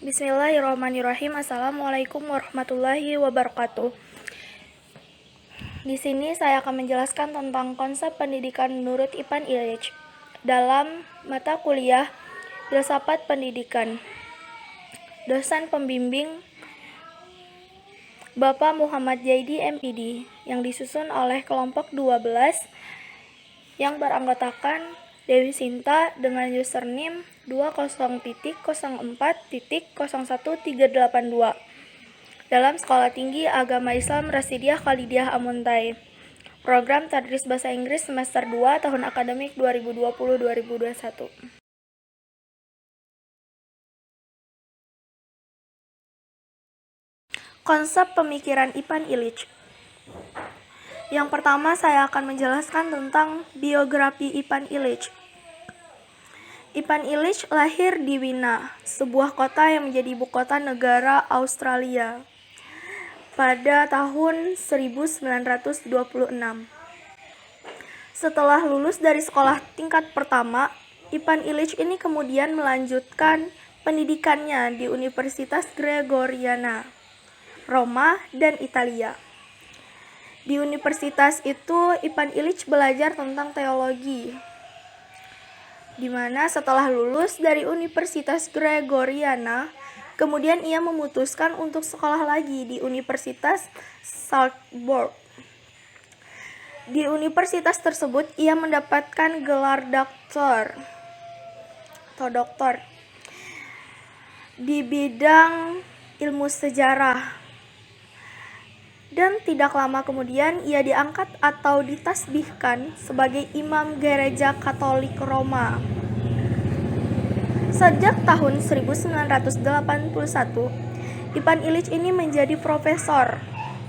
Bismillahirrahmanirrahim. Assalamualaikum warahmatullahi wabarakatuh. Di sini saya akan menjelaskan tentang konsep pendidikan menurut Ivan Illich dalam mata kuliah Filsafat Pendidikan. Dosen pembimbing Bapak Muhammad Jaidi MPD yang disusun oleh kelompok 12 yang beranggotakan Dewi Sinta dengan username 20.04.01382 dalam Sekolah Tinggi Agama Islam Rasidiyah Khalidiyah Amuntai. Program Tadris Bahasa Inggris semester 2 tahun akademik 2020-2021. Konsep pemikiran Ivan Illich. Yang pertama, saya akan menjelaskan tentang biografi Ivan Illich. Ivan Illich lahir di Wina, sebuah kota yang menjadi ibu kota negara Australia, pada tahun 1926. Setelah lulus dari sekolah tingkat pertama, Ivan Illich ini kemudian melanjutkan pendidikannya di Universitas Gregoriana, Roma, dan Italia. Di universitas itu, Ivan Illich belajar tentang teologi, di mana setelah lulus dari Universitas Gregoriana, kemudian ia memutuskan untuk sekolah lagi di Universitas Salzburg. Di universitas tersebut, ia mendapatkan gelar doktor di bidang ilmu sejarah. Dan tidak lama kemudian ia diangkat atau ditasbihkan sebagai imam gereja Katolik Roma. Sejak tahun 1981, Ivan Illich ini menjadi profesor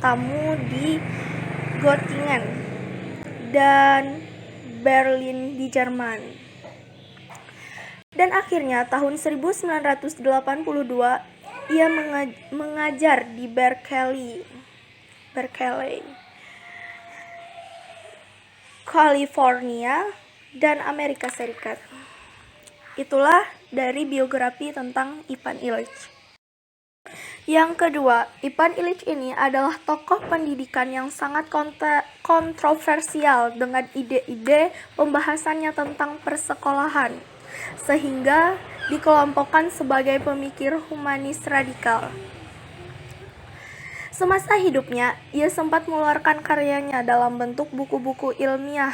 tamu di Göttingen dan Berlin di Jerman. Dan akhirnya tahun 1982 ia mengajar di Berkeley, California, dan Amerika Serikat. Itulah dari biografi tentang Ivan Illich. Yang kedua, Ivan Illich ini adalah tokoh pendidikan yang sangat kontroversial dengan ide-ide pembahasannya tentang persekolahan, sehingga dikelompokkan sebagai pemikir humanis radikal. Semasa hidupnya, ia sempat mengeluarkan karyanya dalam bentuk buku-buku ilmiah.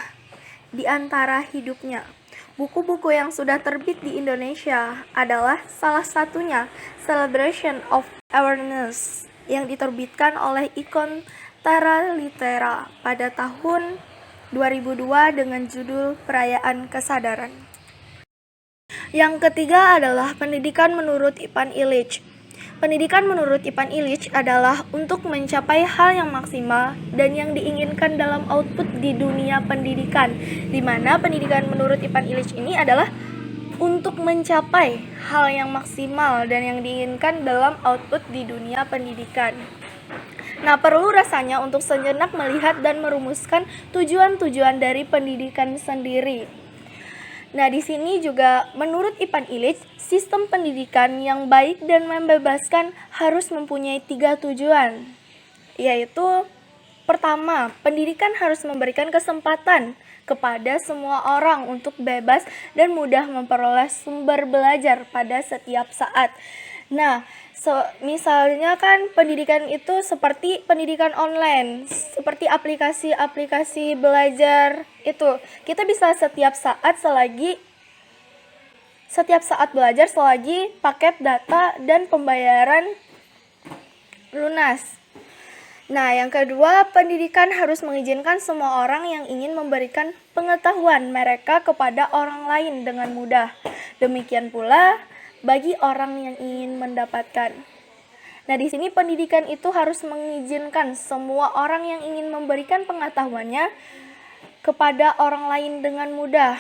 Di antara hidupnya, buku-buku yang sudah terbit di Indonesia adalah salah satunya Celebration of Awareness yang diterbitkan oleh Ikon Tara Litera pada tahun 2002 dengan judul Perayaan Kesadaran. Yang ketiga adalah pendidikan menurut Ivan Illich. Pendidikan menurut Ivan Illich adalah untuk mencapai hal yang maksimal dan yang diinginkan dalam output di dunia pendidikan, di mana pendidikan menurut Ivan Illich ini adalah untuk mencapai hal yang maksimal dan yang diinginkan dalam output di dunia pendidikan. Nah, perlu rasanya untuk sejenak melihat dan merumuskan tujuan-tujuan dari pendidikan sendiri. Nah, di sini juga menurut Ivan Illich, sistem pendidikan yang baik dan membebaskan harus mempunyai 3 tujuan, yaitu pertama, pendidikan harus memberikan kesempatan kepada semua orang untuk bebas dan mudah memperoleh sumber belajar pada setiap saat. Nah, misalnya kan pendidikan itu seperti pendidikan online, seperti aplikasi-aplikasi belajar itu. Kita bisa setiap saat belajar selagi paket data dan pembayaran lunas. Nah, yang kedua, pendidikan harus mengizinkan semua orang yang ingin memberikan pengetahuan mereka kepada orang lain dengan mudah. Demikian pula bagi orang yang ingin mendapatkan. Nah, di sini pendidikan itu harus mengizinkan semua orang yang ingin memberikan pengetahuannya kepada orang lain dengan mudah.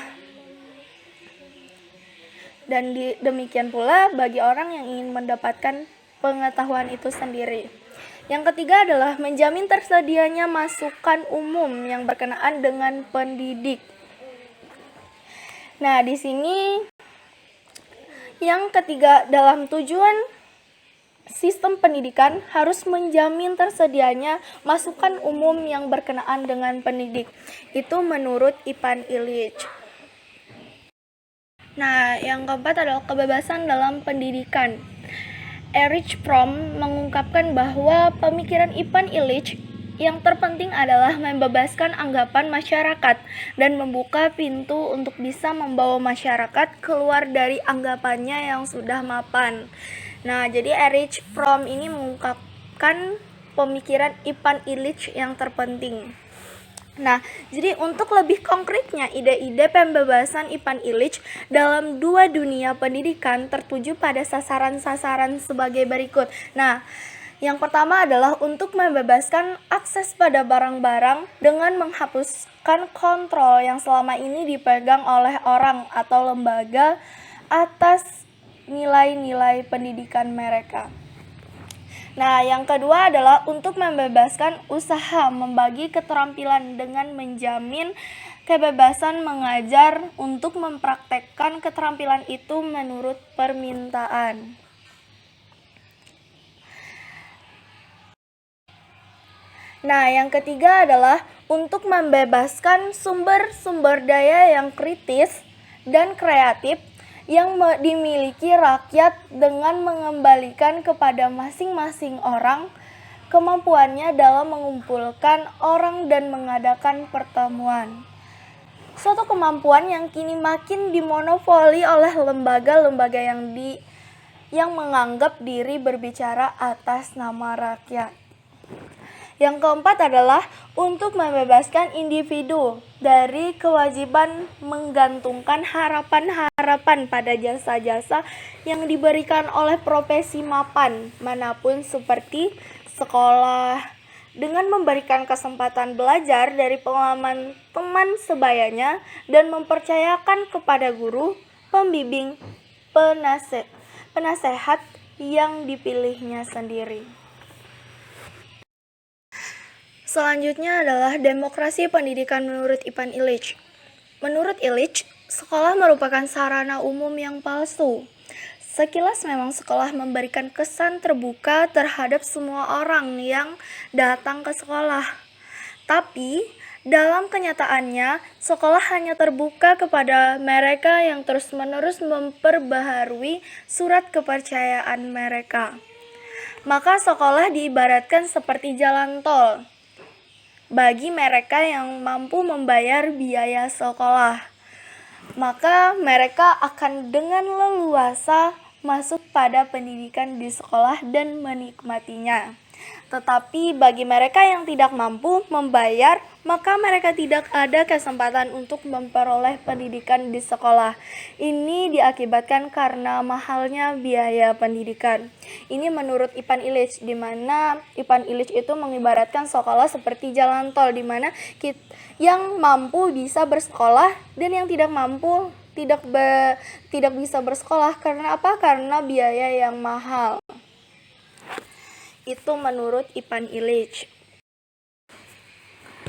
Dan demikian pula bagi orang yang ingin mendapatkan pengetahuan itu sendiri. Yang ketiga adalah menjamin tersedianya masukan umum yang berkenaan dengan pendidik. Nah, di sini yang ketiga dalam tujuan sistem pendidikan harus menjamin tersedianya masukan umum yang berkenaan dengan pendidik. Itu menurut Ivan Illich. Nah, yang keempat adalah kebebasan dalam pendidikan. Erich Fromm mengungkapkan bahwa pemikiran Ivan Illich yang terpenting adalah membebaskan anggapan masyarakat dan membuka pintu untuk bisa membawa masyarakat keluar dari anggapannya yang sudah mapan. Nah, jadi Erich Fromm ini mengungkapkan pemikiran Ivan Illich yang terpenting. Nah, jadi untuk lebih konkretnya, ide-ide pembebasan Ivan Illich dalam dua dunia pendidikan tertuju pada sasaran-sasaran sebagai berikut. Nah, yang pertama adalah untuk membebaskan akses pada barang-barang dengan menghapuskan kontrol yang selama ini dipegang oleh orang atau lembaga atas nilai-nilai pendidikan mereka. Nah, yang kedua adalah untuk membebaskan usaha membagi keterampilan dengan menjamin kebebasan mengajar untuk mempraktekkan keterampilan itu menurut permintaan. Nah, yang ketiga adalah untuk membebaskan sumber-sumber daya yang kritis dan kreatif yang dimiliki rakyat dengan mengembalikan kepada masing-masing orang kemampuannya dalam mengumpulkan orang dan mengadakan pertemuan. Suatu kemampuan yang kini makin dimonopoli oleh lembaga-lembaga yang menganggap diri berbicara atas nama rakyat. Yang keempat adalah untuk membebaskan individu dari kewajiban menggantungkan harapan-harapan pada jasa-jasa yang diberikan oleh profesi mapan manapun seperti sekolah, dengan memberikan kesempatan belajar dari pengalaman teman sebayanya dan mempercayakan kepada guru, pembimbing, penasehat yang dipilihnya sendiri. Selanjutnya adalah demokrasi pendidikan menurut Ivan Illich. Menurut Illich, sekolah merupakan sarana umum yang palsu. Sekilas memang sekolah memberikan kesan terbuka terhadap semua orang yang datang ke sekolah. Tapi, dalam kenyataannya, sekolah hanya terbuka kepada mereka yang terus-menerus memperbaharui surat kepercayaan mereka. Maka sekolah diibaratkan seperti jalan tol bagi mereka yang mampu membayar biaya sekolah. Maka mereka akan dengan leluasa masuk pada pendidikan di sekolah dan menikmatinya. Tetapi bagi mereka yang tidak mampu membayar, maka mereka tidak ada kesempatan untuk memperoleh pendidikan di sekolah. Ini diakibatkan karena mahalnya biaya pendidikan. Ini menurut Ivan Illich, di mana Ivan Illich itu mengibaratkan sekolah seperti jalan tol, di mana yang mampu bisa bersekolah dan yang tidak mampu tidak bisa bersekolah. Karena apa? Karena biaya yang mahal. Itu menurut Ivan Illich.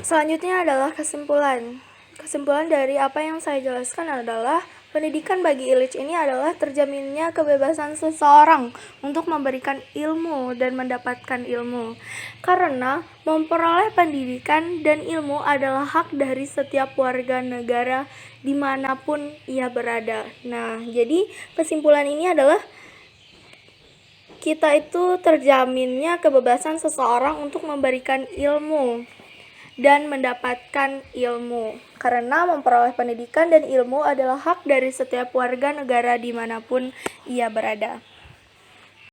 Selanjutnya adalah kesimpulan. Kesimpulan dari apa yang saya jelaskan adalah pendidikan bagi Illich ini adalah terjaminnya kebebasan seseorang untuk memberikan ilmu dan mendapatkan ilmu. Karena memperoleh pendidikan dan ilmu adalah hak dari setiap warga negara dimanapun ia berada. Nah, jadi kesimpulan ini adalah kita itu terjaminnya kebebasan seseorang untuk memberikan ilmu dan mendapatkan ilmu. Karena memperoleh pendidikan dan ilmu adalah hak dari setiap warga negara dimanapun ia berada.